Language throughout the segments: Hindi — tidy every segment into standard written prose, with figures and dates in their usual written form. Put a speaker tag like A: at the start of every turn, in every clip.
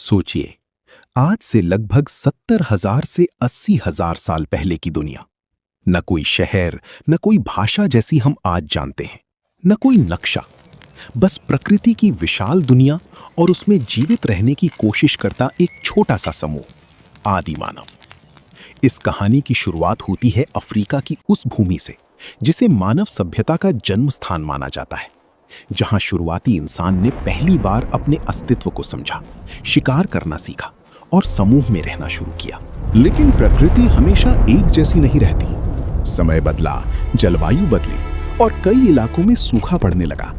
A: सोचिए, आज से लगभग 70,000 से 80,000 साल पहले की दुनिया। न कोई शहर, न कोई भाषा जैसी हम आज जानते हैं, न कोई नक्शा। बस प्रकृति की विशाल दुनिया और उसमें जीवित रहने की कोशिश करता एक छोटा सा समूह, आदि मानव। इस कहानी की शुरुआत होती है अफ्रीका की उस भूमि से जिसे मानव सभ्यता का जन्म स्थान माना जाता है, जहां शुरुआती इंसान ने पहली बार अपने अस्तित्व को समझा, शिकार करना सीखा और समूह में रहना शुरू किया। लेकिन प्रकृति हमेशा एक जैसी नहीं रहती। समय बदला, जलवायु बदली और कई इलाकों में सूखा पड़ने लगा।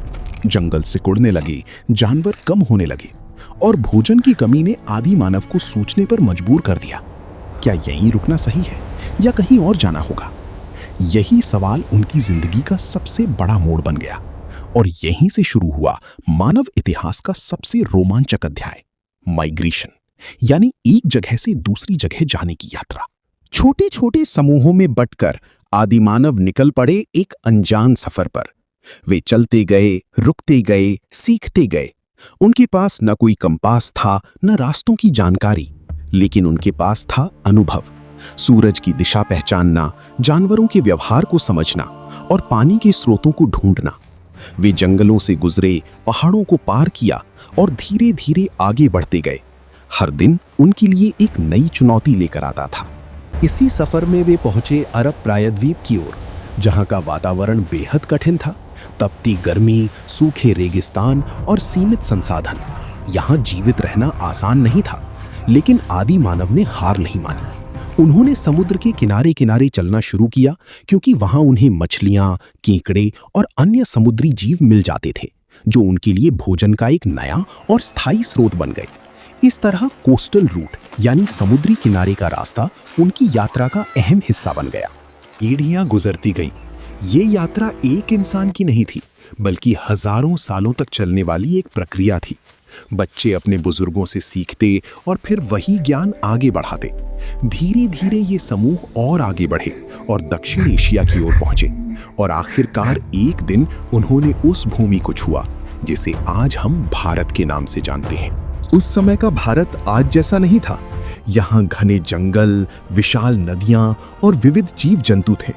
A: जंगल सिकुड़ने लगे, जानवर कम होने लगे और भोजन की कमी ने आदि मानव को सोचने पर मजबूर कर दिया। क्या यहीं रुकना सही है या कहीं और जाना होगा? यही सवाल उनकी जिंदगी का सबसे बड़ा मोड़ बन गया और यहीं से शुरू हुआ मानव इतिहास का सबसे रोमांचक अध्याय, माइग्रेशन, यानी एक जगह से दूसरी जगह जाने की यात्रा। छोटे छोटे समूहों में बंटकर आदि मानव निकल पड़े एक अनजान सफर पर। वे चलते गए, रुकते गए, सीखते गए। उनके पास न कोई कंपास था, न रास्तों की जानकारी, लेकिन उनके पास था अनुभव। सूरज की दिशा पहचानना, जानवरों के व्यवहार को समझना और पानी के स्रोतों को ढूंढना। वे जंगलों से गुजरे, पहाड़ों को पार किया और धीरे धीरे आगे बढ़ते गए। हर दिन उनके लिए एक नई चुनौती लेकर आता था। इसी सफर में वे पहुंचे अरब प्रायद्वीप की ओर, जहां का वातावरण बेहद कठिन था। तपती गर्मी, सूखे रेगिस्तान और सीमित संसाधन। यहां जीवित रहना आसान नहीं था, लेकिन आदि मानव ने हार नहीं मानी। उन्होंने समुद्र के किनारे किनारे चलना शुरू किया, क्योंकि वहां उन्हें मछलियां, केकड़े और अन्य समुद्री जीव मिल जाते थे, जो उनके लिए भोजन का एक नया और स्थायी स्रोत बन गए। इस तरह कोस्टल रूट यानी समुद्री किनारे का रास्ता उनकी यात्रा का अहम हिस्सा बन गया। पीढ़ियां गुजरती गईं। ये यात्रा एक इंसान की नहीं थी, बल्कि हजारों सालों तक चलने वाली एक प्रक्रिया थी। बच्चे अपने बुजुर्गों से सीखते और फिर वही ज्ञान आगे बढ़ाते। धीरे धीरे ये समूह और आगे बढ़े और दक्षिण एशिया की ओर पहुंचे और आखिरकार एक दिन उन्होंने उस भूमि को छुआ जिसे आज हम भारत के नाम से जानते हैं। उस समय का भारत आज जैसा नहीं था। यहाँ घने जंगल, विशाल नदियां और विविध जीव जंतु थे।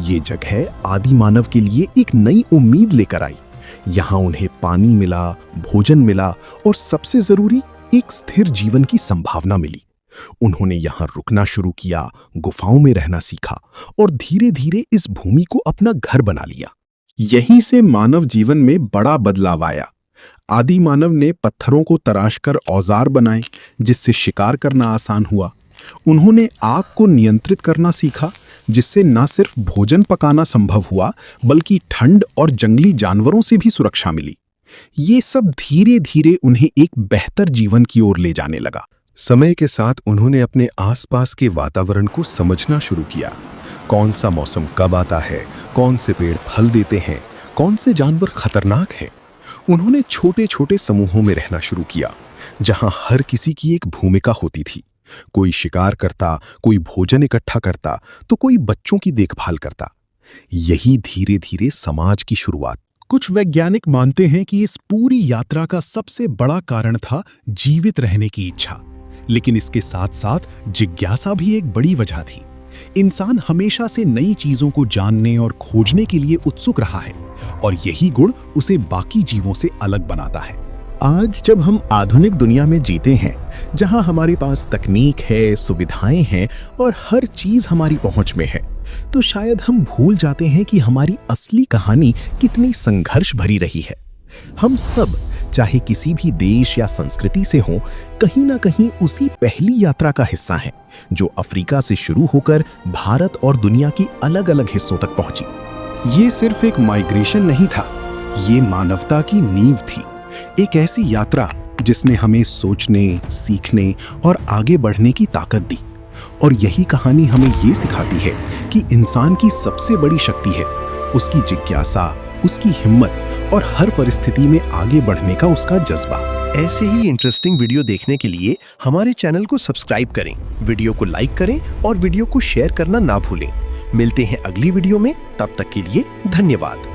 A: ये जगह आदि मानव के लिए एक नई उम्मीद लेकर आई। यहाँ उन्हें पानी मिला, भोजन मिला और सबसे जरूरी, एक स्थिर जीवन की संभावना मिली। उन्होंने यहाँ रुकना शुरू किया, गुफाओं में रहना सीखा और धीरे धीरे इस भूमि को अपना घर बना लिया। यहीं से मानव जीवन में बड़ा बदलाव आया। आदि मानव ने पत्थरों को तराशकर औजार बनाए, जिससे शिकार करना आसान हुआ। उन्होंने आग को नियंत्रित करना सीखा, जिससे न सिर्फ भोजन पकाना संभव हुआ, बल्कि ठंड और जंगली जानवरों से भी सुरक्षा मिली। ये सब धीरे धीरे उन्हें एक बेहतर जीवन की ओर ले जाने लगा। समय के साथ उन्होंने अपने आसपास के वातावरण को समझना शुरू किया। कौन सा मौसम कब आता है, कौन से पेड़ फल देते हैं, कौन से जानवर खतरनाक हैं। उन्होंने छोटे छोटे समूहों में रहना शुरू किया, जहां हर किसी की एक भूमिका होती थी। कोई शिकार करता, कोई भोजन इकट्ठा करता, तो कोई बच्चों की देखभाल करता। यही धीरे धीरे समाज की शुरुआत। कुछ वैज्ञानिक मानते हैं कि इस पूरी यात्रा का सबसे बड़ा कारण था जीवित रहने की इच्छा, लेकिन इसके साथ साथ जिज्ञासा भी एक बड़ी वजह थी। इंसान हमेशा से नई चीजों को जानने और खोजने के लिए उत्सुक रहा है और यही गुण उसे बाकी जीवों से अलग बनाता है। आज जब हम आधुनिक दुनिया में जीते हैं, जहां हमारे पास तकनीक है, सुविधाएं हैं और हर चीज हमारी पहुंच में है, तो शायद हम भूल जाते हैं कि हमारी असली कहानी कितनी संघर्ष भरी रही है। हम सब, चाहे किसी भी देश या संस्कृति से हों, कहीं ना कहीं उसी पहली यात्रा का हिस्सा हैं, जो अफ्रीका से शुरू होकर भारत और दुनिया की अलग अलग हिस्सों तक पहुंची। ये सिर्फ एक माइग्रेशन नहीं था, ये मानवता की नींव थी। एक ऐसी यात्रा जिसने हमें सोचने, सीखने और आगे बढ़ने की ताकत दी। और यही कहानी हमें ये सिखाती है कि इंसान की सबसे बड़ी शक्ति है उसकी जिज्ञासा, उसकी हिम्मत और हर परिस्थिति में आगे बढ़ने का उसका जज्बा।
B: ऐसे ही इंटरेस्टिंग वीडियो देखने के लिए हमारे चैनल को सब्सक्राइब करें, वीडियो को लाइक करें और वीडियो को शेयर करना ना भूलें। मिलते हैं अगली वीडियो में, तब तक के लिए धन्यवाद।